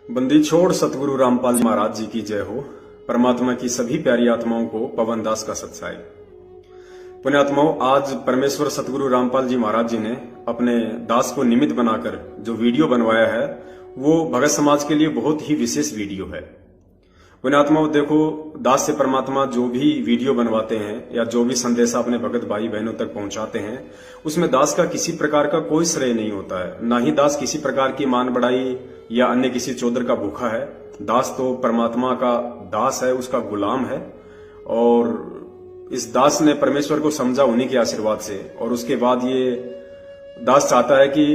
बंदी छोड़ सतगुरु रामपाल जी महाराज जी की जय हो। परमात्मा की सभी प्यारी आत्माओं को पवन दास का सत्साई। पुण्यात्माओं, आज परमेश्वर सतगुरु रामपाल जी महाराज जी ने अपने दास को निमित्त बनाकर जो वीडियो बनवाया है वो भगत समाज के लिए बहुत ही विशेष वीडियो है। पुण्यात्माओं, देखो, दास से परमात्मा जो भी वीडियो बनवाते हैं या जो भी संदेशा अपने भगत भाई बहनों तक पहुंचाते हैं उसमें दास का किसी प्रकार का कोई श्रेय नहीं होता है। ना ही दास किसी प्रकार की मान बढ़ाई या अन्य किसी चौधर का भूखा है। दास तो परमात्मा का दास है, उसका गुलाम है। और इस दास ने परमेश्वर को समझा उन्हीं के आशीर्वाद से। और उसके बाद ये दास चाहता है कि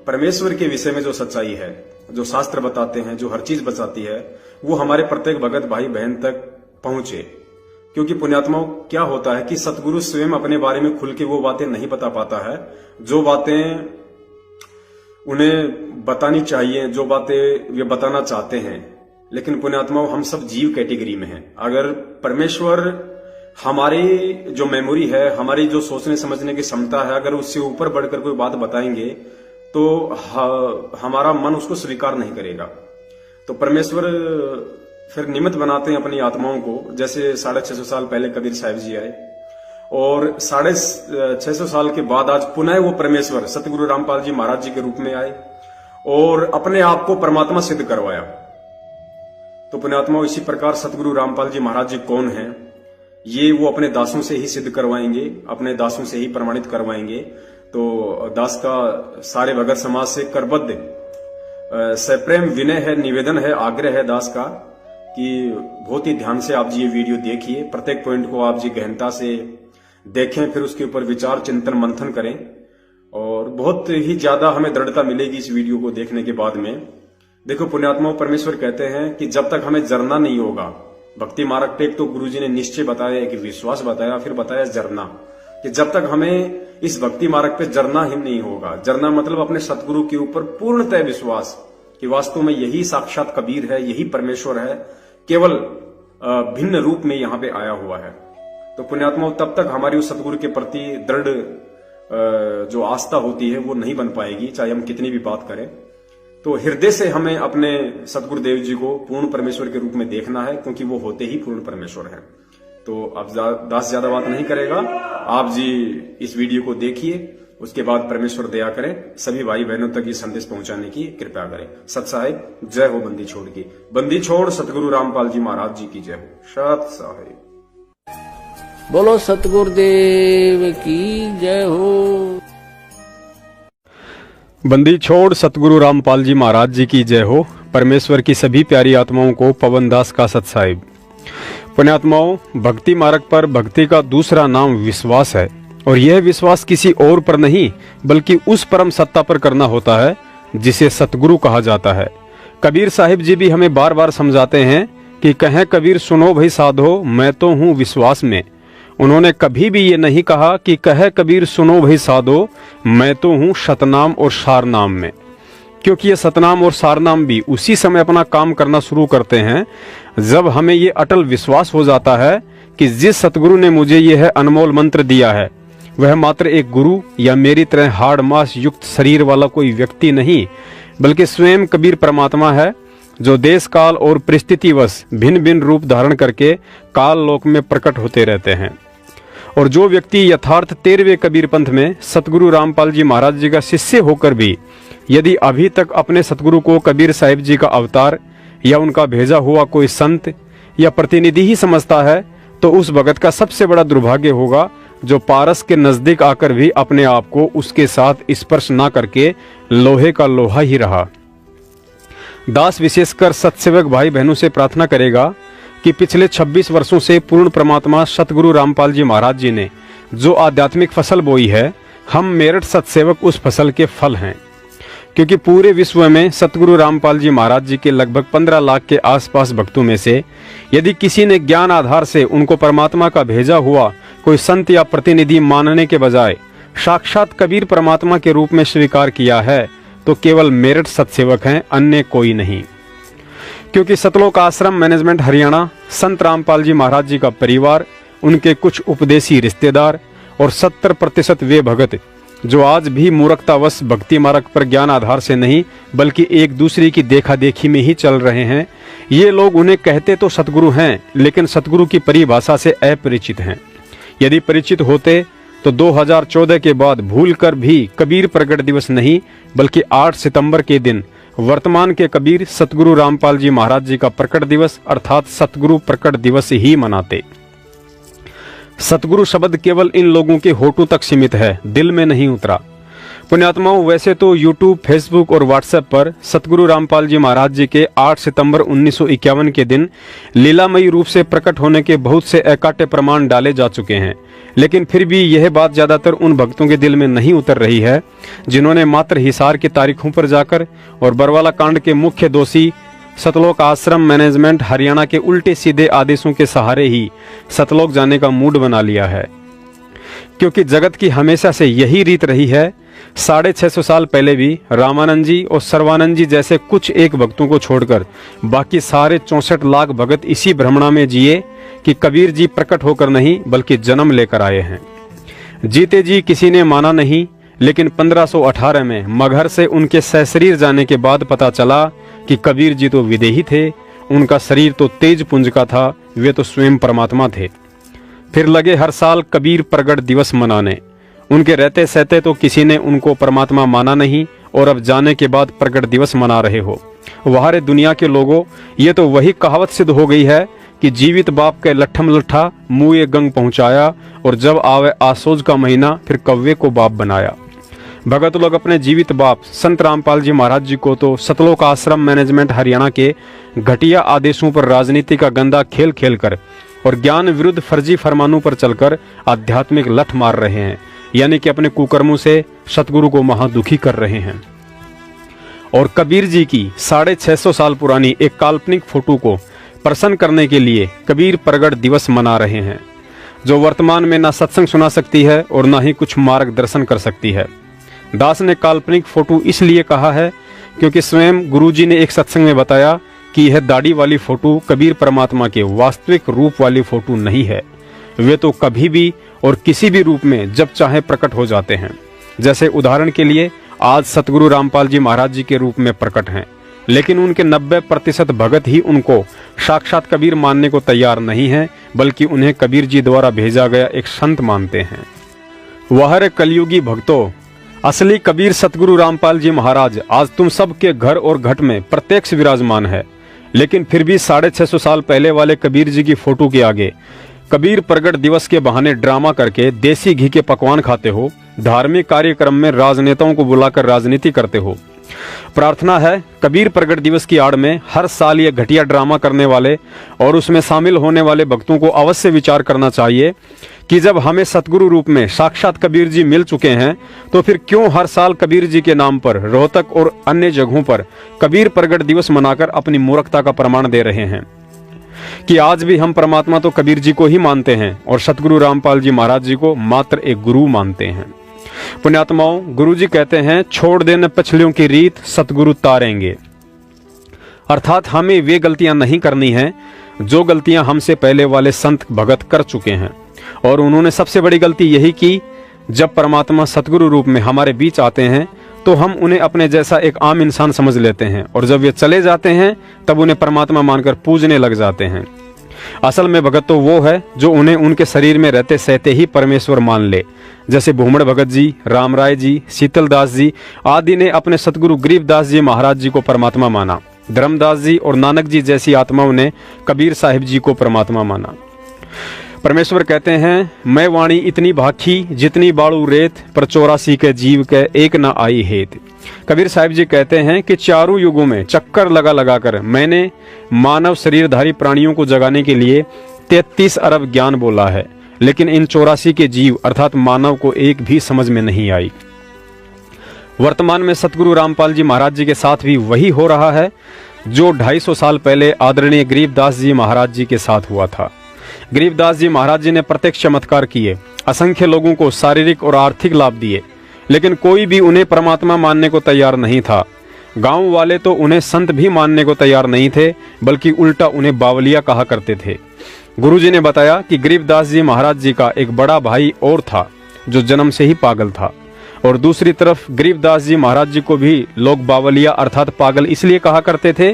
परमेश्वर के विषय में जो सच्चाई है, जो शास्त्र बताते हैं, जो हर चीज बताती है, वो हमारे प्रत्येक भगत भाई बहन तक पहुंचे। क्योंकि पुण्यात्माओं, क्या होता है कि सतगुरु स्वयं अपने बारे में खुल के वो बातें नहीं बता पाता है जो बातें उन्हें बतानी चाहिए, जो बातें वे बताना चाहते हैं। लेकिन पुण्यात्माओं, हम सब जीव कैटेगरी में हैं। अगर परमेश्वर हमारी जो मेमोरी है, हमारी जो सोचने समझने की क्षमता है, अगर उससे ऊपर बढ़कर कोई बात बताएंगे तो हमारा मन उसको स्वीकार नहीं करेगा। तो परमेश्वर फिर निमित्त बनाते हैं अपनी आत्माओं को। जैसे 650 साल पहले कबीर साहिब जी आए और 650 साल के बाद आज पुनः वो परमेश्वर सतगुरु रामपाल जी महाराज जी के रूप में आए और अपने आप को परमात्मा सिद्ध करवाया। तो पुण्यात्माओं, इसी प्रकार सतगुरु रामपाल जी महाराज जी कौन हैं, ये वो अपने दासों से ही सिद्ध करवाएंगे, अपने दासों से ही प्रमाणित करवाएंगे। तो दास का सारे भगत समाज से करबद्ध सप्रेम विनय है, निवेदन है, आग्रह है दास का कि बहुत ही ध्यान से आप जी ये वीडियो देखिए। प्रत्येक पॉइंट को आप जी गहनता से देखें, फिर उसके ऊपर विचार चिंतन मंथन करें। और बहुत ही ज्यादा हमें दृढ़ता मिलेगी इस वीडियो को देखने के बाद में। देखो पुण्यात्माओं, परमेश्वर कहते हैं कि जब तक हमें जरना नहीं होगा, भक्ति मार्ग पे एक तो गुरुजी ने निश्चय बताया, एक विश्वास बताया, फिर बताया जरना, कि जब तक हमें इस भक्ति मार्ग पे जरना ही नहीं होगा। जरना मतलब अपने सतगुरु के ऊपर पूर्णतः विश्वास कि वास्तव में यही साक्षात कबीर है, यही परमेश्वर है, केवल भिन्न रूप में यहाँ पे आया हुआ है। तो पुण्यात्माओं, तब तक हमारी उस सतगुरु के प्रति दृढ़ जो आस्था होती है वो नहीं बन पाएगी, चाहे हम कितनी भी बात करें। तो हृदय से हमें अपने सतगुरुदेव जी को पूर्ण परमेश्वर के रूप में देखना है, क्योंकि वो होते ही पूर्ण परमेश्वर हैं। तो अब दास ज्यादा बात नहीं करेगा, आप जी इस वीडियो को देखिए, उसके बाद परमेश्वर दया करें, सभी भाई बहनों तक ये संदेश पहुंचाने की कृपा करें। सत साहिब जय हो। बंदी छोड़ की, बंदी छोड़ सतगुरु रामपाल जी महाराज जी की जय हो। सत साहिब बोलो सतगुरुदेव की जय हो। बंदी छोड़ सतगुरु रामपाल जी महाराज जी की जय हो। परमेश्वर की सभी प्यारी आत्माओं को पवन दास का सत साहिब। पुण्यात्माओं, भक्ति मार्ग पर भक्ति का दूसरा नाम विश्वास है। और यह विश्वास किसी और पर नहीं बल्कि उस परम सत्ता पर करना होता है जिसे सतगुरु कहा जाता है। कबीर साहिब जी भी हमें बार बार समझाते हैं कि कहें कबीर सुनो भाई साधो, मैं तो हूँ विश्वास में। उन्होंने कभी भी ये नहीं कहा कि कहे कबीर सुनो भाई साधो, मैं तो हूँ शतनाम और सारनाम में। क्योंकि ये सतनाम और सारनाम भी उसी समय अपना काम करना शुरू करते हैं जब हमें ये अटल विश्वास हो जाता है कि जिस सतगुरु ने मुझे यह अनमोल मंत्र दिया है वह मात्र एक गुरु या मेरी तरह हाड़ मांस युक्त शरीर वाला कोई व्यक्ति नहीं, बल्कि स्वयं कबीर परमात्मा है, जो देश काल और परिस्थितिवश भिन्न भिन्न रूप धारण करके काल लोक में प्रकट होते रहते हैं। और जो व्यक्ति यथार्थ 13वें कबीर पंथ में सतगुरु रामपाल जी महाराज जी का शिष्य होकर भी यदि अभी तक अपने सतगुरु को कबीर साहिब जी का अवतार या उनका भेजा हुआ कोई संत या प्रतिनिधि ही समझता है, तो उस भगत का सबसे बड़ा दुर्भाग्य होगा जो पारस के नजदीक आकर भी अपने आप को उसके साथ स्पर्श ना करके लोहे का लोहा ही रहा। दास विशेषकर सत्सेवक भाई बहनों से प्रार्थना करेगा कि पिछले 26 वर्षों से पूर्ण परमात्मा सतगुरु रामपाल जी महाराज जी ने जो आध्यात्मिक फसल बोई है, हम मेरठ सत्सेवक उस फसल के फल हैं। क्योंकि पूरे विश्व में सतगुरु रामपाल जी महाराज जी के लगभग 15 लाख के आसपास भक्तों में से यदि किसी ने ज्ञान आधार से उनको परमात्मा का भेजा हुआ कोई संत या प्रतिनिधि मानने के बजाय साक्षात कबीर परमात्मा के रूप में स्वीकार किया है, तो केवल मेरठ सत्सेवक हैं, अन्य कोई नहीं। क्योंकि सतलोक आश्रम मैनेजमेंट हरियाणा, संत रामपाल जी महाराज जी का परिवार, उनके कुछ उपदेशी रिश्तेदार और 70% वे भगत जो आज भी मूर्खतावश भक्ति मार्ग पर ज्ञान आधार से नहीं बल्कि एक दूसरे की देखा देखी में ही चल रहे हैं। ये लोग उन्हें कहते तो सतगुरु हैं, लेकिन सतगुरु की परिभाषा से अपरिचित हैं। यदि परिचित होते तो 2014 के बाद भूलकर भी कबीर प्रकट दिवस नहीं बल्कि 8 सितंबर के दिन वर्तमान के कबीर सतगुरु रामपाल जी महाराज जी का प्रकट दिवस अर्थात सतगुरु प्रकट दिवस ही मनाते। सतगुरु शब्द केवल इन लोगों के होठों तक सीमित है, दिल में नहीं उतरा। पुण्यात्माओं, वैसे तो यूट्यूब, फेसबुक और व्हाट्सएप पर सतगुरु रामपाल जी महाराज जी के 8 सितंबर 1951 के दिन लीलामयी रूप से प्रकट होने के बहुत से अकाट्य प्रमाण डाले जा चुके हैं, लेकिन फिर भी यह बात ज्यादातर उन भक्तों के दिल में नहीं उतर रही है जिन्होंने मात्र हिसार की तारीखों पर जाकर और बरवाला कांड के मुख्य दोषी सतलोक आश्रम मैनेजमेंट हरियाणा के उल्टे सीधे आदेशों के सहारे ही सतलोक जाने का मूड बना लिया है। क्योंकि जगत की हमेशा से यही रीत रही है। 650 साल पहले भी रामानंद जी और सर्वानंद जी जैसे कुछ एक भक्तों को छोड़कर बाकी सारे 64 लाख भगत इसी भ्रमणा में जिए कि कबीर जी प्रकट होकर नहीं बल्कि जन्म लेकर आए हैं। जीते जी किसी ने माना नहीं, लेकिन 1518 में मगहर से उनके सशरीर जाने के बाद पता चला कि कबीर जी तो विदेही थे, उनका शरीर तो तेज पुंज का था, वे तो स्वयं परमात्मा थे। फिर लगे हर साल कबीर प्रगट दिवस मनाने। उनके रहते सहते तो किसी ने उनको परमात्मा माना नहीं और अब जाने के बाद प्रगट दिवस मना रहे हो। वाहरे दुनिया के लोगों, ये तो वही कहावत सिद्ध हो गई है कि जीवित बाप के लट्ठम लट्ठा मुँह गंग पहुंचाया और जब आवे आसोज का महीना फिर कव्वे को बाप बनाया। भगत लोग अपने जीवित बाप संत रामपाल जी महाराज जी को तो सतलोक आश्रम मैनेजमेंट हरियाणा के घटिया आदेशों पर राजनीति का गंदा खेल खेलकर और ज्ञान विरुद्ध फर्जी फरमानों पर चलकर आध्यात्मिक लठ मार रहे हैं, यानी कि अपने कुकर्मों से सतगुरु को महादुखी कर रहे हैं। और कबीर जी की 650 साल पुरानी एक काल्पनिक फोटो को प्रसन्न करने के लिए कबीर प्रगट दिवस मना रहे हैं, जो वर्तमान में ना सत्संग सुना सकती है और ना ही कुछ मार्गदर्शन कर सकती है। दास ने काल्पनिक फोटो इसलिए कहा है क्योंकि स्वयं गुरुजी ने एक सत्संग में बताया कि यह दाढ़ी वाली फोटो कबीर परमात्मा के वास्तविक रूप वाली फोटो नहीं है। वे तो कभी भी और किसी भी रूप में जब चाहे प्रकट हो जाते हैं। जैसे उदाहरण के लिए आज सतगुरु रामपाल जी महाराज जी के रूप में प्रकट हैं, लेकिन उनके 90% भगत ही उनको साक्षात कबीर मानने को तैयार नहीं है, बल्कि उन्हें कबीर जी द्वारा भेजा गया एक संत मानते हैं। वह कलयुगी भक्तों, असली कबीर सतगुरु रामपाल जी महाराज आज तुम सब के घर और घट में प्रत्यक्ष विराजमान है, लेकिन फिर भी 650 साल पहले वाले कबीर जी की फोटो के आगे कबीर प्रगट दिवस के बहाने ड्रामा करके देसी घी के पकवान खाते हो, धार्मिक कार्यक्रम में राजनेताओं को बुलाकर राजनीति करते हो। प्रार्थना है कबीर प्रगट दिवस की आड़ में हर साल ये घटिया ड्रामा करने वाले और उसमें शामिल होने वाले भक्तों को अवश्य विचार करना चाहिए कि जब हमें सतगुरु रूप में साक्षात कबीर जी मिल चुके हैं तो फिर क्यों हर साल कबीर जी के नाम पर रोहतक और अन्य जगहों पर कबीर प्रगट दिवस मनाकर अपनी मूर्खता का प्रमाण दे रहे हैं कि आज भी हम परमात्मा तो कबीर जी को ही मानते हैं और सतगुरु रामपाल जी महाराज जी को मात्र एक गुरु मानते हैं। पुण्यात्माओं, गुरु जी कहते हैं छोड़ देने पछलियों की रीत सतगुरु तारेंगे, अर्थात हमें वे गलतियां नहीं करनी हैं जो गलतियां हमसे पहले वाले संत भगत कर चुके हैं। और उन्होंने सबसे बड़ी गलती यही की, जब परमात्मा सतगुरु रूप में हमारे बीच आते हैं तो हम उन्हें अपने जैसा एक आम इंसान समझ लेते हैं और जब वे चले जाते हैं तब उन्हें परमात्मा मानकर पूजने लग जाते हैं। असल में भगत तो वो है जो उन्हें उनके शरीर में रहते सहते ही परमेश्वर मान ले, जैसे भूमड़ भगत जी, रामराय जी, शीतलदास जी आदि ने अपने सतगुरु गरीबदास जी महाराज जी को परमात्मा माना। धर्मदास जी और नानक जी जैसी आत्माओं ने कबीर साहिब जी को परमात्मा माना। परमेश्वर कहते हैं मैं वाणी इतनी भाखी जितनी बाड़ू रेत, पर 84 के जीव के एक न आई हेत। कबीर साहिब जी कहते हैं कि चारों युगों में चक्कर लगा लगा कर मैंने मानव शरीरधारी प्राणियों को जगाने के लिए 33 अरब ज्ञान बोला है, लेकिन इन 84 के जीव अर्थात मानव को एक भी समझ में नहीं आई। वर्तमान में सतगुरु रामपाल जी महाराज जी के साथ भी वही हो रहा है जो 250 साल पहले आदरणीय गरीबदास जी महाराज जी के साथ हुआ था। गरीबदास जी महाराज जी ने प्रत्यक्ष चमत्कार किए, असंख्य लोगों को शारीरिक और आर्थिक लाभ दिए, लेकिन कोई भी उन्हें परमात्मा मानने को तैयार नहीं था। गांव वाले तो उन्हें संत भी मानने को तैयार नहीं थे, बल्कि उल्टा उन्हें बावलिया कहा करते थे। गुरुजी ने बताया कि गरीबदास जी महाराज जी का एक बड़ा भाई और था जो जन्म से ही पागल था। और दूसरी तरफ गरीबदास जी महाराज जी को भी लोग बावलिया अर्थात पागल इसलिए कहा करते थे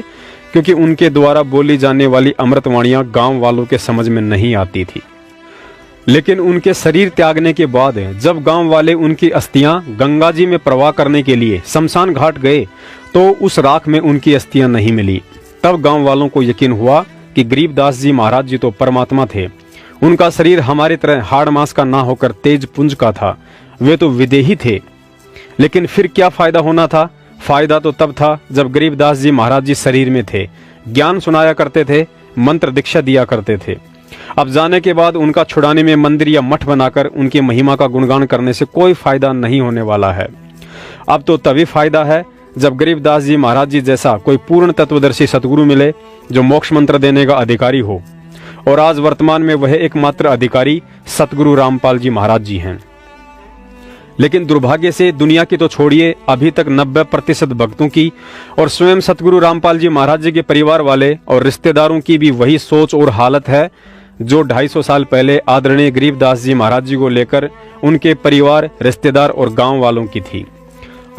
क्योंकि उनके द्वारा बोली जाने वाली अमृतवाणियां गांव वालों के समझ में नहीं आती थी। लेकिन उनके शरीर त्यागने के बाद जब गांव वाले उनकी अस्थियां गंगा जी में प्रवाह करने के लिए शमशान घाट गए तो उस राख में उनकी अस्थियां नहीं मिली। तब गांव वालों को यकीन हुआ कि गरीबदास जी महाराज जी तो परमात्मा थे। उनका शरीर हमारी तरह हाड़ मांस का ना होकर तेज पुंज का था, वे तो विदेही थे। लेकिन फिर क्या फायदा होना था? फायदा तो तब था जब गरीबदास जी महाराज जी शरीर में थे, ज्ञान सुनाया करते थे, मंत्र दीक्षा दिया करते थे। अब जाने के बाद उनका छुड़ाने में मंदिर या मठ बनाकर उनकी महिमा का गुणगान करने से कोई फायदा नहीं होने वाला है। अब तो तभी फायदा है जब गरीबदास जी महाराज जी जैसा कोई पूर्ण तत्वदर्शी सतगुरु मिले जो मोक्ष मंत्र देने का अधिकारी हो। और आज वर्तमान में वह एकमात्र अधिकारी सतगुरु रामपाल जी महाराज जी हैं। लेकिन दुर्भाग्य से दुनिया की तो छोड़िए, अभी तक 90% भक्तों की और स्वयं सतगुरु रामपाल जी महाराज जी के परिवार वाले और रिश्तेदारों की भी वही सोच और हालत है जो 250 साल पहले आदरणीय गरीबदास जी महाराज जी को लेकर उनके परिवार, रिश्तेदार और गांव वालों की थी।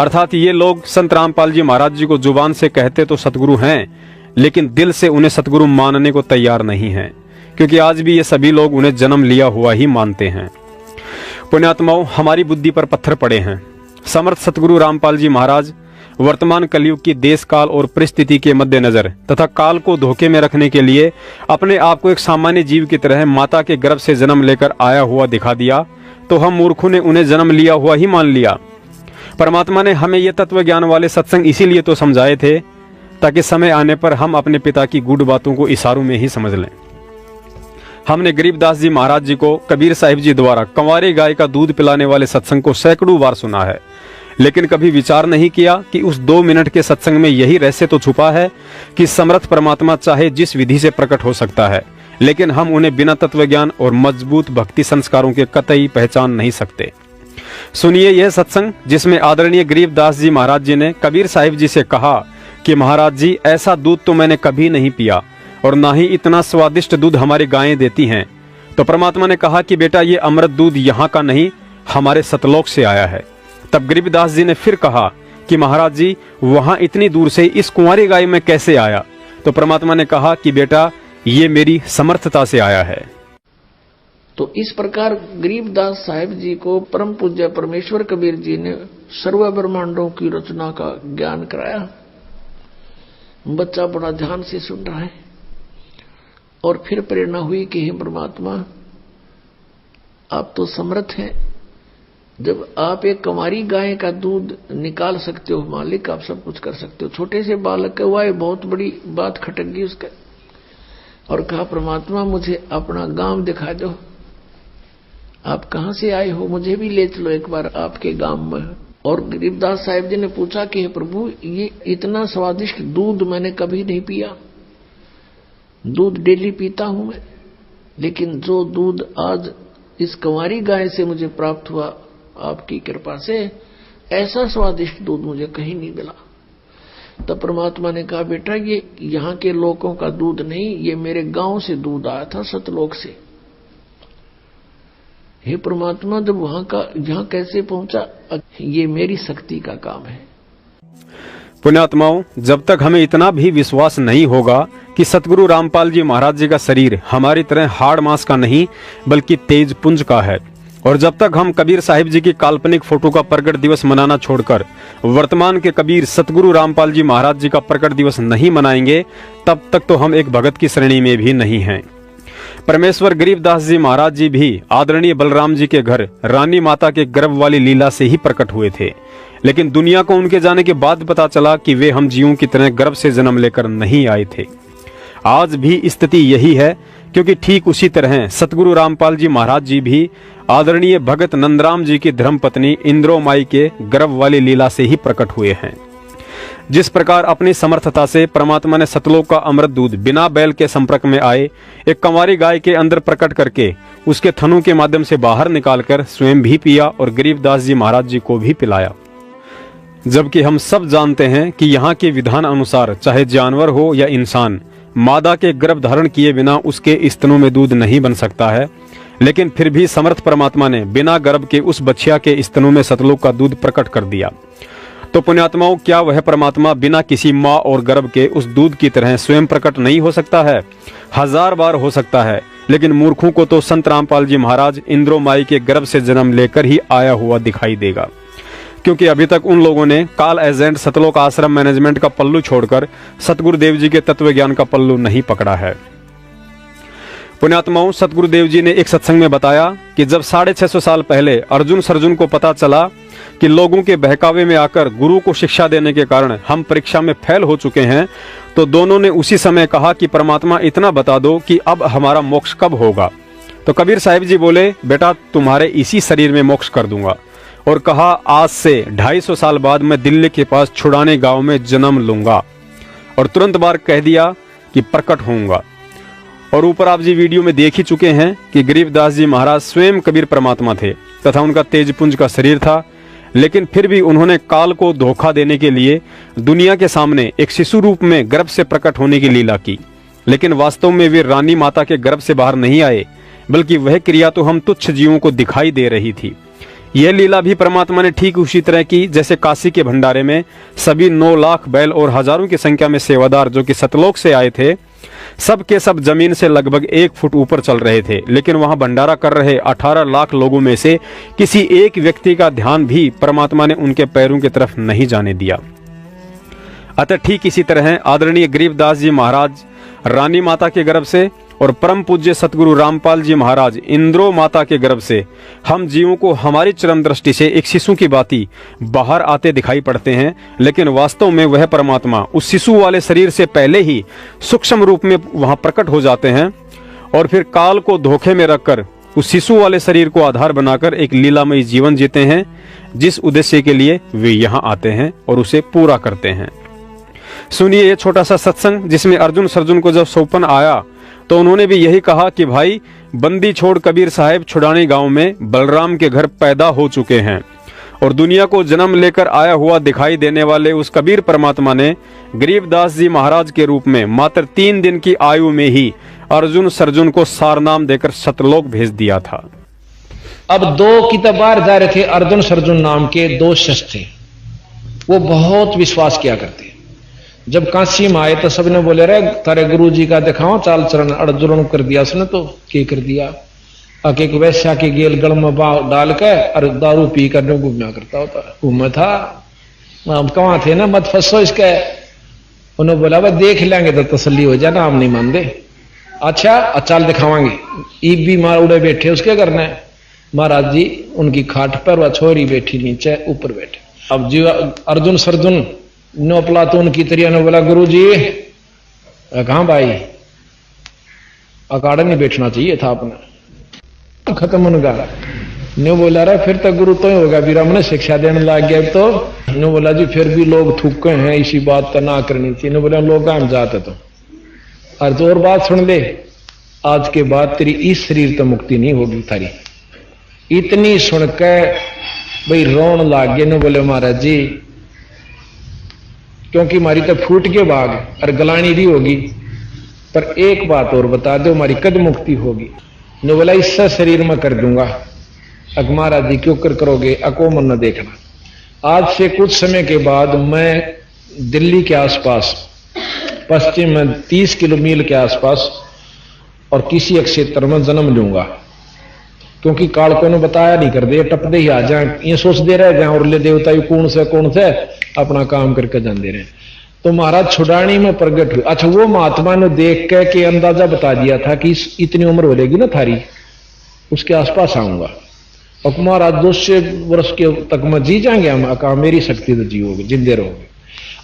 अर्थात ये लोग संत रामपाल जी महाराज जी को जुबान से कहते तो सतगुरु हैं, लेकिन दिल से उन्हें सतगुरु मानने को तैयार नहीं हैं, क्योंकि आज भी ये सभी लोग उन्हें जन्म लिया हुआ ही मानते हैं। पुण्यात्माओं, हमारी बुद्धि पर पत्थर पड़े हैं। समर्थ सतगुरु रामपाल जी महाराज वर्तमान कलयुग की देश काल और परिस्थिति के मद्देनजर तथा काल को धोखे में रखने के लिए अपने आप को एक सामान्य जीव की तरह माता के गर्भ से जन्म लेकर आया हुआ दिखा दिया, तो हम मूर्खों ने उन्हें जन्म लिया हुआ ही मान लिया। परमात्मा ने हमें ये तत्व ज्ञान वाले सत्संग इसीलिए तो समझाए थे ताकि समय आने पर हम अपने पिता की गूढ़ बातों को इशारों में ही समझ लें। हमने गरीबदास जी महाराज जी को कबीर साहिब जी द्वारा कंवारी गाय का दूध पिलाने वाले सत्संग को सैकड़ों बार सुना है, लेकिन कभी विचार नहीं किया कि उस 2 मिनट के सत्संग में यही रहस्य तो छुपा है कि समर्थ परमात्मा चाहे जिस विधि से प्रकट हो सकता है, लेकिन हम उन्हें बिना तत्व ज्ञान और मजबूत भक्ति संस्कारों के कतई पहचान नहीं सकते। सुनिए यह सत्संग जिसमें आदरणीय गरीबदास जी महाराज जी ने कबीर साहिब जी से कहा कि महाराज जी, ऐसा दूध तो मैंने कभी नहीं पिया और ना ही इतना स्वादिष्ट दूध हमारी गायें देती हैं। तो परमात्मा ने कहा कि बेटा, ये अमृत दूध यहाँ का नहीं, हमारे सतलोक से आया है। तब गरीबदास जी ने फिर कहा कि महाराज जी, वहां इतनी दूर से इस कुंवारी गाय में कैसे आया? तो परमात्मा ने कहा कि बेटा, ये मेरी समर्थता से आया है। तो इस प्रकार गरीबदास साहिब जी को परम पूज्य परमेश्वर कबीर जी ने सर्व ब्रह्मांडों की रचना का ज्ञान कराया। बच्चा बड़ा ध्यान से सुन रहा है और फिर प्रेरणा हुई कि हे परमात्मा, आप तो समर्थ हैं। जब आप एक कंवारी गाय का दूध निकाल सकते हो मालिक, आप सब कुछ कर सकते हो। छोटे से बालक का हुआ, बहुत बड़ी बात खटक गई उसका, और कहा परमात्मा, मुझे अपना गांव दिखा दो। आप कहां से आए हो, मुझे भी ले चलो एक बार आपके गांव में। और गरीबदास साहिब जी ने पूछा कि हे प्रभु, ये इतना स्वादिष्ट दूध मैंने कभी नहीं पिया। दूध डेली पीता हूं मैं, लेकिन जो दूध आज इस कंवारी गाय से मुझे प्राप्त हुआ आपकी कृपा से, ऐसा स्वादिष्ट दूध मुझे कहीं नहीं मिला। तब परमात्मा ने कहा, बेटा, ये यहाँ के लोगों का दूध नहीं, ये मेरे गांव से दूध आया था, सतलोक से। हे परमात्मा, जब वहां का यहाँ कैसे पहुंचा? ये मेरी शक्ति का काम है। पुण्यात्माओं, जब तक हमें इतना भी विश्वास नहीं होगा कि सतगुरु रामपाल जी महाराज जी का शरीर हमारी तरह हाड़ मांस का नहीं बल्कि तेज पुंज का है, और जब तक हम कबीर साहिब जी की काल्पनिक फोटो का प्रकट दिवस मनाना छोड़कर वर्तमान के कबीर सतगुरु रामपाल जी महाराज जी का प्रकट दिवस नहीं मनाएंगे, तब तक तो हम एक भगत की श्रेणी में भी नहीं हैं। परमेश्वर गरीबदास जी महाराज जी भी आदरणीय बलराम जी के घर रानी माता के गर्भ वाली लीला से ही प्रकट हुए थे, लेकिन दुनिया को उनके जाने के बाद पता चला कि वे हम जीवों की तरह गर्भ से जन्म लेकर नहीं आए थे। आज भी स्थिति यही है, क्योंकि ठीक उसी तरह सतगुरु रामपाल जी महाराज जी भी आदरणीय भगत नंदराम जी की धर्मपत्नी इंद्रोमाई के गर्भ वाली लीला से ही प्रकट हुए हैं। जिस प्रकार अपनी समर्थता से परमात्मा ने सतलोक का अमृत दूध बिना बैल के संपर्क में आए एक कंवारी गाय के अंदर प्रकट करके उसके थनों के माध्यम से बाहर निकालकर स्वयं भी पिया और गरीबदास जी महाराज जी को भी पिलाया। जबकि हम सब जानते हैं कि यहाँ के विधान अनुसार चाहे जानवर हो या इंसान, मादा के गर्भ धारण किए बिना उसके स्तनों में दूध नहीं बन सकता है। लेकिन फिर भी समर्थ परमात्मा ने बिना गर्भ के उस बछिया के स्तनों में सतलोक का दूध प्रकट कर दिया। तो पुण्यात्माओं, क्या वह परमात्मा बिना किसी माँ और गर्भ के उस दूध की तरह स्वयं प्रकट नहीं हो सकता है? 1000 बार हो सकता है, लेकिन मूर्खों को तो संत रामपाल जी महाराज इंद्रो माई के गर्भ से जन्म लेकर ही आया हुआ दिखाई देगा, क्योंकि अभी तक उन लोगों ने काल एजेंट सतलोक आश्रम मैनेजमेंट का पल्लू छोड़कर सतगुरुदेव जी के तत्व ज्ञान का पल्लू नहीं पकड़ा है। पुण्यात्माओं, सतगुरुदेव जी ने एक सत्संग में बताया कि जब 650 साल पहले अर्जुन सर्जुन को पता चला कि लोगों के बहकावे में आकर गुरु को शिक्षा देने के कारण हम परीक्षा में फेल हो चुके हैं, तो दोनों ने उसी समय कहा कि परमात्मा इतना बता दो कि अब हमारा मोक्ष कब होगा। तो कबीर साहिब जी बोले, बेटा तुम्हारे इसी शरीर में मोक्ष कर दूंगा, और कहा आज से 250 साल बाद मैं दिल्ली के पास छुड़ाने गांव में जन्म लूंगा, और तुरंत बार कह दिया कि प्रकट होऊंगा। और ऊपर आप जी वीडियो में देख ही चुके हैं कि गरीबदास जी महाराज स्वयं कबीर परमात्मा थे तथा उनका तेजपुंज का शरीर था, लेकिन फिर भी उन्होंने काल को धोखा देने के लिए दुनिया के सामने एक शिशु रूप में गर्भ से प्रकट होने की लीला की। लेकिन वास्तव में वे रानी माता के गर्भ से बाहर नहीं आए, बल्कि वह क्रिया तो हम तुच्छ जीवों को दिखाई दे रही थी। यह लीला भी परमात्मा ने ठीक उसी तरह की जैसे काशी के भंडारे में सभी 9 लाख बैल और हजारों की संख्या में सेवादार जो कि सतलोक से आए थे, सब के सब जमीन से लगभग 1 फुट ऊपर चल रहे थे, लेकिन वहां भंडारा कर रहे 18 लाख लोगों में से किसी एक व्यक्ति का ध्यान भी परमात्मा ने उनके पैरों की तरफ नहीं जाने दिया। अतः ठीक इसी तरह आदरणीय गरीबदास जी महाराज रानी माता के गर्भ से और परम पूज्य सतगुरु रामपाल जी महाराज इंद्रो माता के गर्भ से हम जीवों को हमारी चरम दृष्टि से एक शिशु की भांति बाहर आते दिखाई पड़ते हैं, लेकिन वास्तव में वह परमात्मा उस शिशु वाले शरीर से पहले ही सूक्ष्म रूप में वहां प्रकट हो जाते हैं, और फिर काल को धोखे में रखकर उस शिशु वाले शरीर को आधार बनाकर एक लीलामयी जीवन जीते हैं, जिस उद्देश्य के लिए वे यहाँ आते हैं और उसे पूरा करते हैं। सुनिए ये छोटा सा सत्संग जिसमें अर्जुन सर्जुन को जब सौंपन आया तो उन्होंने भी यही कहा कि भाई बंदी छोड़ कबीर साहब छुड़ानी गांव में बलराम के घर पैदा हो चुके हैं, और दुनिया को जन्म लेकर आया हुआ दिखाई देने वाले उस कबीर परमात्मा ने गरीबदास जी महाराज के रूप में मात्र 3 दिन की आयु में ही अर्जुन सर्जुन को सारनाम देकर सतलोक भेज दिया था। अब 2 किताबार जा रहे थे, अर्जुन सर्जुन नाम के 2 शिष्य थे। वो बहुत विश्वास किया करते। जब काशी में आए तो सबने बोले रे तारे गुरु जी का दिखाओ चाल चरण। अर्जुन कर दिया उसने तो क्या कर दिया, आके एक वैश्या के गेल गल में डाल के और दारू पी कर घूमना करता होता घूमे था। कहाँ थे ना, मत फंसो इसके। उन्होंने बोला भाई देख लेंगे तो तसल्ली हो जाए ना, हम नहीं मान दे। अच्छा चाल दिखावांगे। ईब भी मार उड़े बैठे उसके करना है। महाराज जी उनकी खाट पर वह छोरी बैठी नीचे ऊपर बैठे। अब जी अर्जुन सर्जुन नो प्लातून की तरिया ने बोला गुरु जी कहां भाई, अकाड़ा नहीं बैठना चाहिए था आपने, खत्म उनका। न्यू बोला रहा फिर तो गुरु तो ही होगा, बीरा मैंने शिक्षा देने लग गया। तो न्यू बोला जी फिर भी लोग थूके हैं, इसी बात तो ना करनी चाहिए। न्यू बोला लोग हम जाते तो और तो और बात सुन ले, आज के बाद तेरी इस शरीर तो मुक्ति नहीं होगी थारी। इतनी सुनकर भाई रोन लाग गए। न्यू बोले महाराज जी क्योंकि हमारी तो फूट के भाग और गलानी भी होगी, पर एक बात और बता दो हमारी कद मुक्ति होगी। ने बोला इससे शरीर में कर दूंगा। अग महाराज जी क्यों कर करोगे, अको मन न देखना। आज से कुछ समय के बाद मैं दिल्ली के आसपास पश्चिम में 30 किलोमीटर के आसपास और किसी एक क्षेत्र में जन्म लूंगा, क्योंकि काल को ने बताया नहीं कर दे, टप दे ही आ जाए, ये सोच दे रहे जाए और ले देवता यू कौन से अपना काम करके जान दे रहे। तो महाराज छुड़ानी में प्रगट हुए। अच्छा वो महात्मा ने देख के अंदाजा बता दिया था कि इतनी उम्र हो लेगी ना थारी, उसके आसपास आऊंगा। और महाराज 200 वर्ष के तक में जी जाएंगे हम, कहा मेरी शक्ति तो जियोगे जिंदे रहोगे।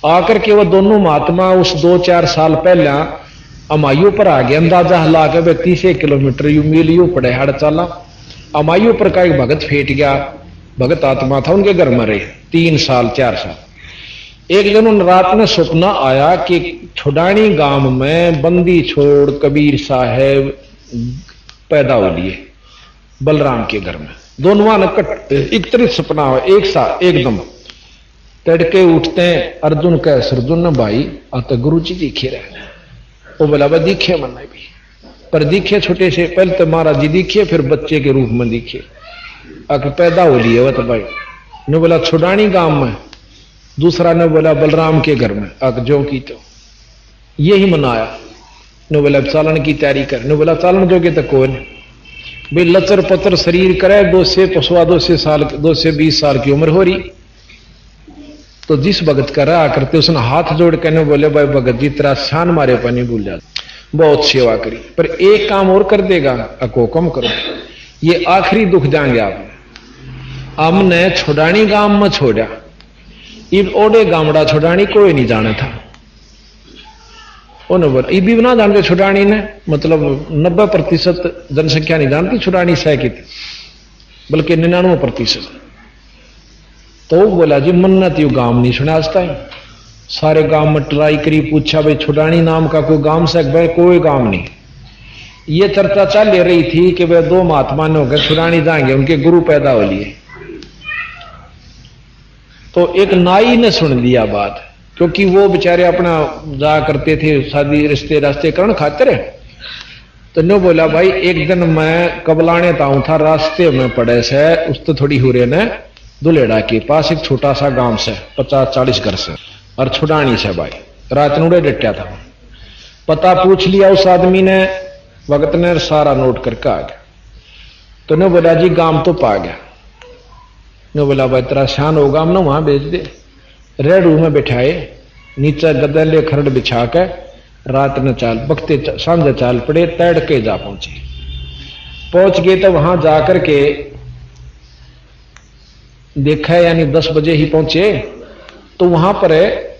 आकर के वो दोनों महात्मा उस 2-4 साल पहले अमायु पर आ गए। अंदाजा हिला के 30 किलोमीटर यू मील यू पड़े हड़ चाला। अमायु पर का एक भगत फेट गया, भगत आत्मा था, उनके घर में रहे 3 साल 4 साल। एक दिन उन रात में सपना आया कि छुड़ानी गांव में बंदी छोड़ कबीर साहब पैदा हो लिए बलराम के घर में। दोनों ने एक तरह सपना हुआ एक साथ एकदम। तड़के उठते हैं अर्जुन कह सर्जुन ने भाई आता गुरु जी दिखे रहे। वो बोला भाई दिखे मन भी पर दिखे छोटे से, पहले तो महाराज जी दिखे, फिर बच्चे के रूप में दिखे। आके पैदा हो लिए वह तो भाई ने बोला छुड़ानी गांव में, दूसरा ने बोला बलराम के घर में। आके जो की तो यही मनाया। ने बोला चालन की तैयारी कर। ने बोला चालन जोगे तो कौन भाई लचर पतर शरीर करे, 2 से 20 साल की उम्र हो रही। तो जिस भगत का रहा करते उसने हाथ जोड़ कर बोले भाई भगत जी तेरा शान मारे पानी भूल जा, बहुत सेवा करी, पर एक काम और कर देगा, अको कम करो, ये आखिरी दुख जाएंगे आप। हमने छुड़ानी गांव में छोड़ा, इब ओडे गामड़ा छुड़ानी कोई नहीं जाना था। उन्होंने बोला ये भी ना जानते छुड़ानी ने, मतलब 90% जनसंख्या नहीं जानती छुड़ानी सह की, बल्कि 99%। तो बोला जी मन्नत यू गांव नहीं सुना आज तक, सारे गांव में ट्राई करी, पूछा भाई छुड़ानी नाम का कोई गांव से, भाई कोई गांव नहीं। ये चर्चा चल रही थी कि वे 2 महात्मा ने होकर छुड़ानी जाएंगे, उनके गुरु पैदा हो लिए। तो एक नाई ने सुन लिया बात, क्योंकि वो बेचारे अपना जा करते थे शादी रिश्ते रास्ते करण खातिर। तो ने बोला भाई एक दिन मैं कबलाने ताऊं था, रास्ते में पड़े से उस तो थोड़ी हुरे ने दुलेड़ा के पास एक छोटा सा गांव से 50-40 घर से, और छुड़ानी से भाई रात नूड़े डटा था। पता पूछ लिया उस आदमी ने, भगत ने सारा नोट करके आ गया। तो ने बोला जी गांव तो पा गया। ने बोला भाई तेरा शान होगा, हम ना वहां भेज दे। रेड़ू में बिठाए, नीचे गदले खरड़ बिछा के रात ने चाल बकते सांझे चाल पड़े, तैड़ के जा पहुंच गए। तो वहां जाकर के देखा, यानी 10 बजे ही पहुंचे। तो वहां पर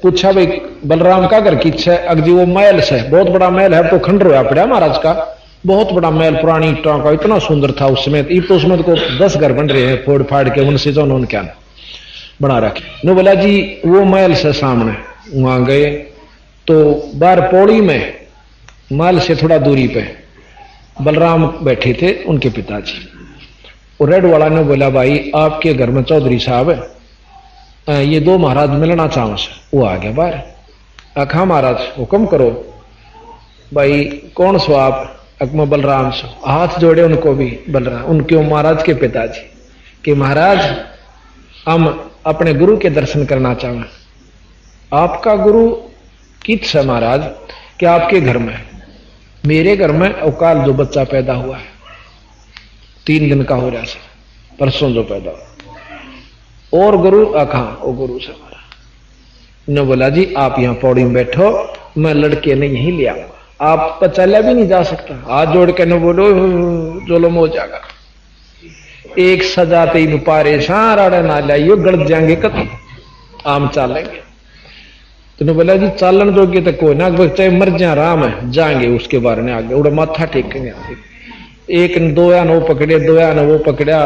पूछा भाई बलराम का घर की इच्छा है? अगजी वो महल से, बहुत बड़ा महल है, तो खंड रोया पड़ा महाराज का, बहुत बड़ा महल पुरानी ईंटों का, इतना सुंदर था उस समय। तो उसमें को 10 घर बन रहे हैं फोड़ फाड़ के, उनसे जो उन्होंने क्या बना रखे। नो बोला जी वो महल से सामने, वहां गए तो बाहर पौड़ी में महल से थोड़ा दूरी पे बलराम बैठे थे, उनके पिताजी। और रेड वाला ने बोला भाई आपके घर में चौधरी साहब ये 2 महाराज मिलना चाहो से। वो आ गया बाहर, आखा महाराज हुक्म करो। भाई कौन सो आप? अकमा बलराम सो। हाथ जोड़े उनको भी बलराम, उनके महाराज के पिताजी कि महाराज हम अपने गुरु के दर्शन करना चाहें। आपका गुरु किस है महाराज? कि आपके घर में, मेरे घर में अवकाल जो बच्चा पैदा हुआ है 3 दिन का हो रहा है, परसों जो पैदा हुआ। और गुरु आखा ओ गुरु से हमारा ने बोला जी आप यहां पौड़ी में बैठो, मैं लड़के ने यहीं ले आऊंगा, आप चला भी नहीं जा सकता। हाथ जोड़ के न बोलो जोलम हो जाएगा। एक सजाते ही पारे सारा ना लाइयो, गलत जाएंगे कत आम चालेंगे। तो ने बोला जी चालन जोगे तो कोई ना, चाहे मर जा राम है जाएंगे उसके बारे में आगे उड़ा माथा टेकेंगे। एक 2 या नो पकड़े, 2 या वो पकड़ा,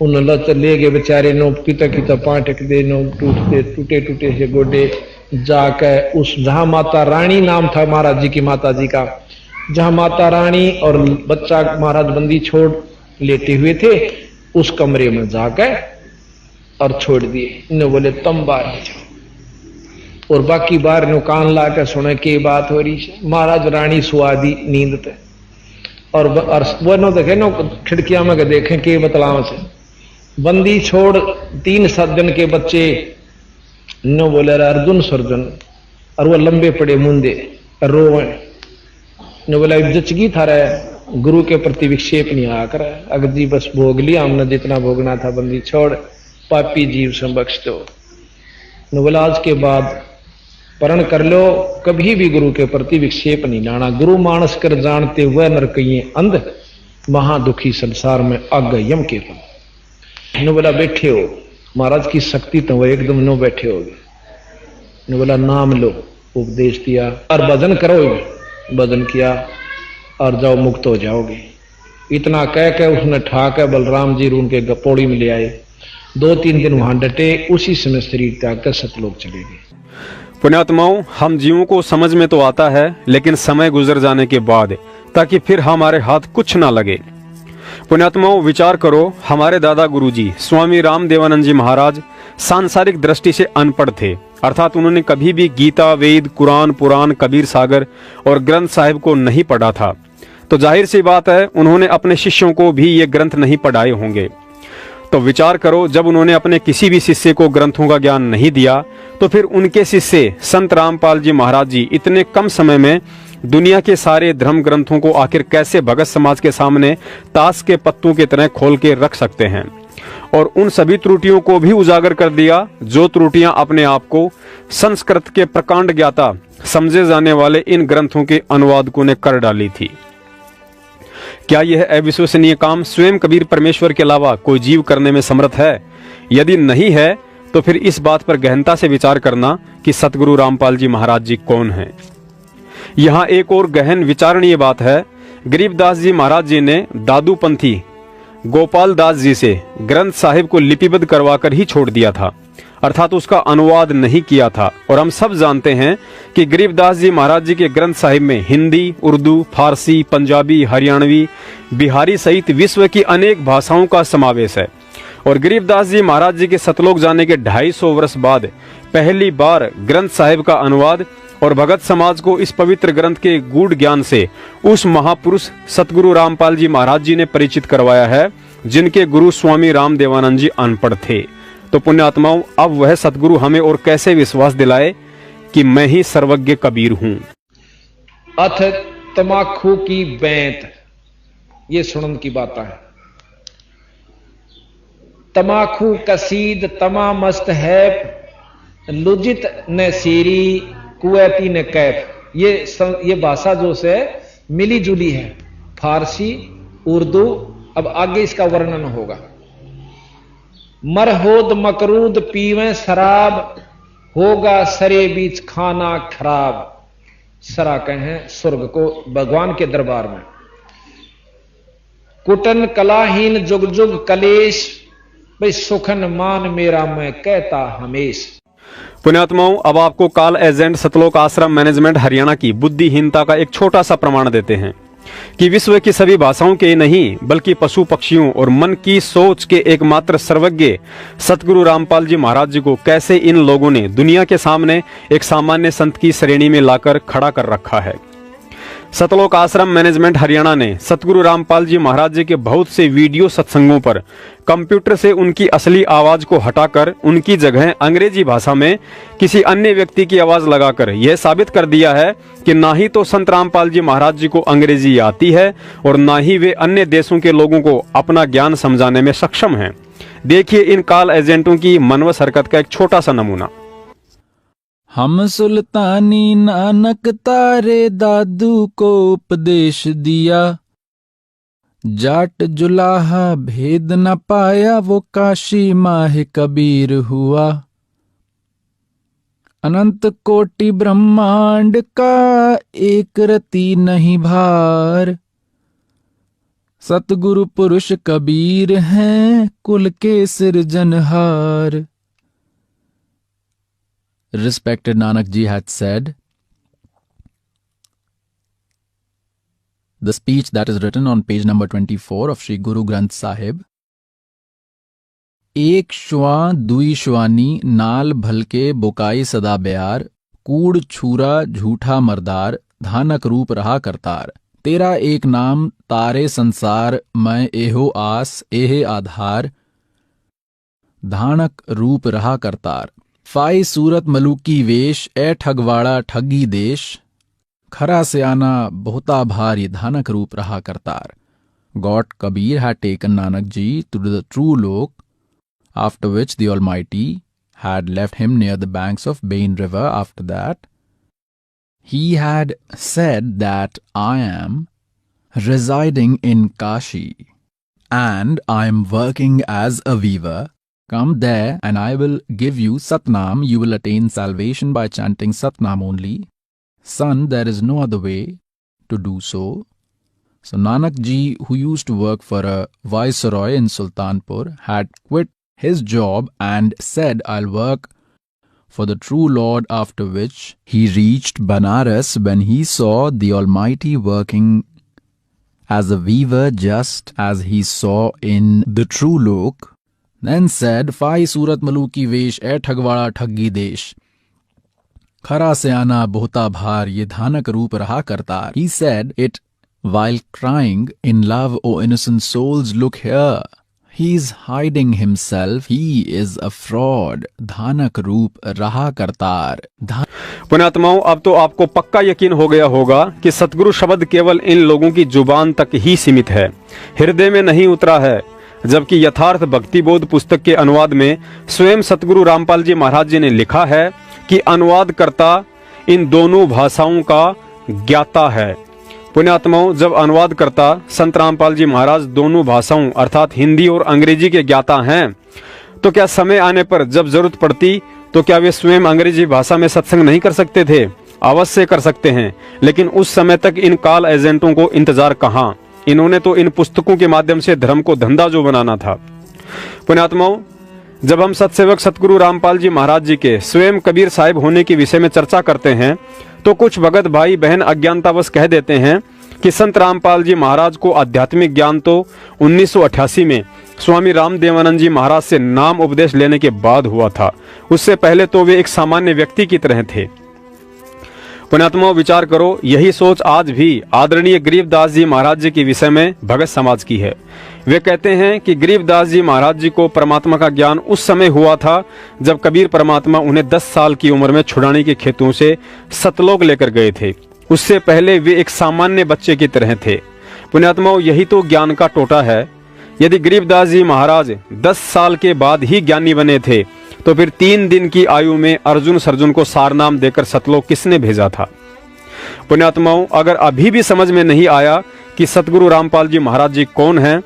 उन लच ले गए बेचारे, नो किता पाटक दे, नो टूटे से गोडे जाके उस जहां माता रानी नाम था महाराज जी की माता जी का, जहां माता रानी और बच्चा महाराज बंदी छोड़ लेटे हुए थे, उस कमरे में जाके और छोड़ दिए। इन्हें बोले तुम बाहर जाओ, और बाकी बाहर नो कान ला के सुने के बात हो रही है। महाराज रानी सुआदी नींद पे, और वो नो देखे नो खिड़कियां में देखें के बतलाव से बंदी छोड़ 3 दिन के बच्चे नो बोले अर्जुन सर्जुन, और वो लंबे पड़े मुंदे रोए। नो बोला जचगी था रहे, गुरु के प्रति विक्षेप नहीं आकर अगर जी बस भोग लिया हमने जितना भोगना था, बंदी छोड़ पापी जीव से बख्श दो। नो बोला आज के बाद परण कर लो, कभी भी गुरु के प्रति विक्षेप नहीं लाना। गुरु मानस कर जानते हुए नरकइये अंध, महादुखी संसार में अग यम के फल। नो बोला बैठे हो, महाराज की शक्ति तो वो एकदम नो बैठे हो। ने बोला नाम लो, उपदेश दिया, और भजन करो। भजन किया और जाओ मुक्त हो जाओगे। इतना कह के उसने ठाके बलराम जी उनके पौड़ी में ले आए। 2-3 दिन वहां डटे, उसी समय शरीर त्याग कर सतलोक चले गए। पुण्यात्माओं, हम जीवों को समझ में तो आता है, लेकिन समय गुजर जाने के बाद, ताकि फिर हमारे हाथ कुछ ना लगे। पुण्यात्माओं, विचार करो, हमारे दादा गुरुजी स्वामी रामदेवानंद जी महाराज सांसारिक दृष्टि से अनपढ़ थे, अर्थात उन्होंने कभी भी गीता, वेद, कुरान, पुराण, कबीर सागर और ग्रंथ साहिब को नहीं पढ़ा था। तो जाहिर सी बात है उन्होंने अपने शिष्यों को भी ये ग्रंथ नहीं पढ़ाए होंगे। तो विचार करो, जब उन्होंने अपने किसी भी शिष्य को ग्रंथों का ज्ञान नहीं दिया तो फिर उनके शिष्य संत रामपाल जी महाराज जी इतने कम समय में दुनिया के सारे धर्म ग्रंथों को आखिर कैसे भगत समाज के सामने ताश के पत्तों की तरह खोल के रख सकते हैं, और उन सभी त्रुटियों को भी उजागर कर दिया जो त्रुटियां अपने आप को संस्कृत के प्रकांड ज्ञाता समझे जाने वाले इन ग्रंथों के अनुवादकों ने कर डाली थी। क्या यह अविश्वसनीय काम स्वयं कबीर परमेश्वर के अलावा कोई जीव करने में समर्थ है? यदि नहीं है तो फिर इस बात पर गहनता से विचार करना कि सतगुरु रामपाल जी महाराज जी कौन हैं। यहाँ एक और गहन विचारणीय बात है। गरीबदास जी महाराज जी ने दादू पंथी गोपाल दास जी से ग्रंथ साहिब को लिपिबद्ध करवाकर ही छोड़ दिया था, अर्थात उसका अनुवाद नहीं किया था। और हम सब जानते हैं कि गरीबदास जी महाराज जी के ग्रंथ साहिब में हिंदी, उर्दू, फारसी, पंजाबी, हरियाणवी, बिहारी सहित विश्व की अनेक भाषाओं का समावेश है। और गरीबदास जी महाराज जी के सतलोक जाने के 250 वर्ष बाद पहली बार ग्रंथ साहिब का अनुवाद और भगत समाज को इस पवित्र ग्रंथ के गूढ़ ज्ञान से उस महापुरुष सतगुरु रामपाल जी महाराज जी ने परिचित करवाया है, जिनके गुरु स्वामी रामदेवानंद जी अनपढ़ थे। तो पुण्यात्माओं, अब वह सतगुरु हमें और कैसे विश्वास दिलाए कि मैं ही सर्वज्ञ कबीर हूं। अथ तमाखू की बैंत, ये सुनन की बात है। तमाखू कसीद तमा मस्त है, लुजित न सीरी कुवैती ने कैफ। ये भाषा जो से मिली जुली है, फारसी, उर्दू। अब आगे इसका वर्णन होगा। मरहोद मकरूद पीवें शराब, होगा सरे बीच खाना खराब। सरा कहें स्वर्ग को, भगवान के दरबार में। कुटन कलाहीन जुग जुग कलेश, भाई सुखन मान मेरा मैं कहता हमेश। पुण्यात्माओं, अब आपको कॉल एजेंट सतलोक आश्रम मैनेजमेंट हरियाणा की बुद्धिहीनता का एक छोटा सा प्रमाण देते हैं कि विश्व की सभी भाषाओं के नहीं बल्कि पशु पक्षियों और मन की सोच के एकमात्र सर्वज्ञ सतगुरु रामपाल जी महाराज जी को कैसे इन लोगों ने दुनिया के सामने एक सामान्य संत की श्रेणी में लाकर खड़ा कर रखा है। सतलोक आश्रम मैनेजमेंट हरियाणा ने सतगुरु रामपाल जी महाराज जी के बहुत से वीडियो सत्संगों पर कंप्यूटर से उनकी असली आवाज को हटाकर उनकी जगह अंग्रेजी भाषा में किसी अन्य व्यक्ति की आवाज लगाकर यह साबित कर दिया है कि ना ही तो संत रामपाल जी महाराज जी को अंग्रेजी आती है और ना ही वे अन्य देशों के लोगों को अपना ज्ञान समझाने में सक्षम हैं। देखिए इन कॉल एजेंटों की मनवस हरकत का एक छोटा सा नमूना। हम सुल्तानी नानक तारे दादू को उपदेश दिया, जाट जुलाहा भेद न पाया वो काशी माह कबीर हुआ। अनंत कोटि ब्रह्मांड का एक रति नहीं भार, सतगुरु पुरुष कबीर हैं कुल के सिरजनहार। Respected Nanak Ji had said, the speech that is written on page number 24 of Sri Guru Granth Sahib, एक श्वां दुई श्वानी नाल भलके बुकाई सदा ब्यार, कूड़ छूरा झूठा मरदार, धानक रूप रहा करतार। तेरा एक नाम तारे संसार, मैं एहो आस एहे आधार, धानक रूप रहा करतार। फाई सूरत मलूकी वेश, ए ठगवाड़ा ठगी देश, खरा से आना बहुता भारी, धानक रूप रहा Kartar. God Kabir had taken Nanak Ji to the true lok, after which the Almighty had left him near the banks of Bain river. After that, he had said that I am residing in Kashi and I am working as a weaver. Come there and I will give you Satnam. You will attain salvation by chanting Satnam only. Son, there is no other way to do so. So Nanak Ji, who used to work for a viceroy in Sultanpur, had quit his job and said, I'll work for the true Lord, after which he reached Banaras when he saw the Almighty working as a weaver just as he saw in the true lok. Then said, Fai Surat Maluki Vesh, ए ठगवाड़ा ठगी देश, खरा से आना बहुता भार, ये धानक रूप रहा Kartar. He said, it while crying, "In love, O innocent souls, look here. He is hiding himself. He is a fraud." धानक रूप रहा करतार। पुण्यात्माओं, अब तो आपको पक्का यकीन हो गया होगा कि सतगुरु शब्द केवल इन लोगों की जुबान तक ही सीमित है, हृदय में नहीं उतरा है। जबकि यथार्थ भक्ति बोध पुस्तक के अनुवाद में स्वयं सतगुरु रामपाल जी महाराज जी ने लिखा है कि अनुवादकर्ता इन दोनों भाषाओं का ज्ञाता है। पुण्यात्माओं, जब अनुवादकर्ता संत रामपाल जी महाराज दोनों भाषाओं अर्थात हिंदी और अंग्रेजी के ज्ञाता हैं, तो क्या समय आने पर जब जरूरत पड़ती तो क्या वे स्वयं अंग्रेजी भाषा में सत्संग नहीं कर सकते थे? अवश्य कर सकते हैं, लेकिन उस समय तक इन कॉल एजेंटों को इंतजार कहाँ। इन्होंने तो इन पुस्तकों के माध्यम से धर्म को धंधा जो बनाना था। पुण्यात्माओं, जब हम सतसेवक सतगुरु रामपाल जी महाराज जी के स्वयं कबीर साहिब होने के विषय में चर्चा करते हैं तो कुछ भगत भाई बहन अज्ञानतावश कह देते हैं कि संत रामपाल जी महाराज को आध्यात्मिक ज्ञान तो 1988 में स्वामी रामदेवानंद जी महाराज से नाम उपदेश लेने के बाद हुआ था। उससे पहले तो वे एक सामान्य व्यक्ति की तरह थे। पुण्यात्माओं, विचार करो, यही सोच आज भी आदरणीय गरीबदास जी महाराज जी के विषय में भगत समाज की है। वे कहते हैं कि गरीबदास जी महाराज जी को परमात्मा का ज्ञान उस समय हुआ था जब कबीर परमात्मा उन्हें 10 साल की उम्र में छुड़ाने के खेतों से सतलोक लेकर गए थे। उससे पहले वे एक सामान्य बच्चे की तरह थे। पुण्यात्माओं, यही तो ज्ञान का टोटा है। यदि गरीबदास जी महाराज 10 साल के बाद ही ज्ञानी बने थे तो फिर 3 दिन की आयु में अर्जुन सर्जुन को सारनाम देकर सतलोक किसने भेजा था? पुण्यात्माओं, अगर अभी भी समझ में नहीं आया कि सतगुरु रामपाल जी महाराज जी कौन हैं,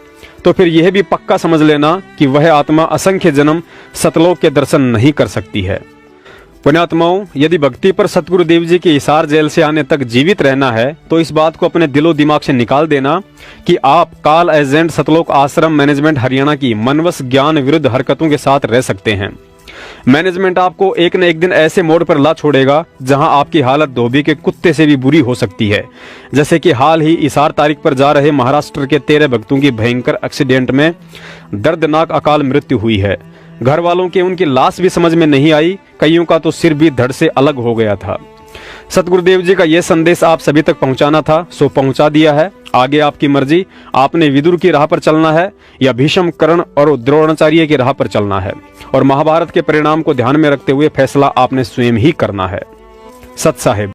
तो फिर यह भी पक्का समझ लेना कि वह आत्मा असंख्य जन्म सतलोक के दर्शन नहीं कर सकती है। पुण्यात्माओं, यदि भक्ति पर सतगुरु देव जी के हिसार जेल से आने तक जीवित रहना है तो इस बात को अपने दिलो दिमाग से निकाल देना कि आप कॉल एजेंट सतलोक आश्रम मैनेजमेंट हरियाणा की मनवश ज्ञान विरुद्ध हरकतों के साथ रह सकते हैं। मैनेजमेंट आपको एक न एक दिन ऐसे मोड़ पर ला छोड़ेगा जहां आपकी हालत धोबी के कुत्ते से भी बुरी हो सकती है। जैसे कि हाल ही इसार तारीख पर जा रहे महाराष्ट्र के 13 भक्तों की भयंकर एक्सीडेंट में दर्दनाक अकाल मृत्यु हुई है। घर वालों के उनकी लाश भी समझ में नहीं आई, कईयों का तो सिर भी धड़ से अलग हो गया था। सतगुरुदेव जी का यह संदेश आप सभी तक पहुंचाना था, सो पहुंचा दिया है। आगे आपकी मर्जी, आपने विदुर की राह पर चलना है या भीष्म, कर्ण और द्रोणाचार्य की राह पर चलना है, और महाभारत के परिणाम को ध्यान में रखते हुए फैसला आपने स्वयं ही करना है। सत साहेब।